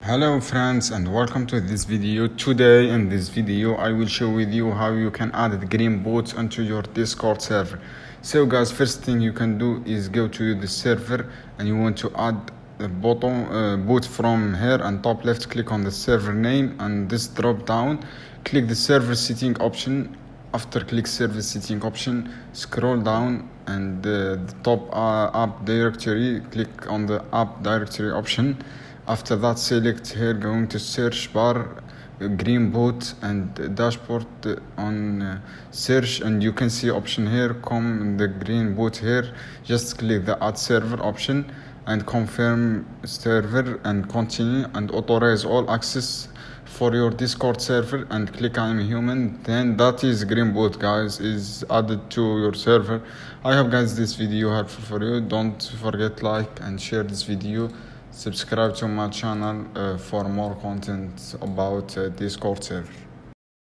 Hello friends, and welcome to this video. Today in this video I will show with you how you can add the green bots onto your Discord server. So guys, first thing you can do is go to the server and you want to add a bot from here, and top left click on the server name and this drop down click the server setting option. After click server setting option, scroll down and the top app directory, click on the app directory option. After that, select here going to search bar green bot and dashboard on search, and you can see option here come the green bot here. Just click the add server option and confirm server and continue and authorize all access for your Discord server and click I'm human. Then that is green bot guys is added to your server. I hope guys this video helpful for you. Don't forget like and share this video. Subscribe to my channel for more content about Discord server.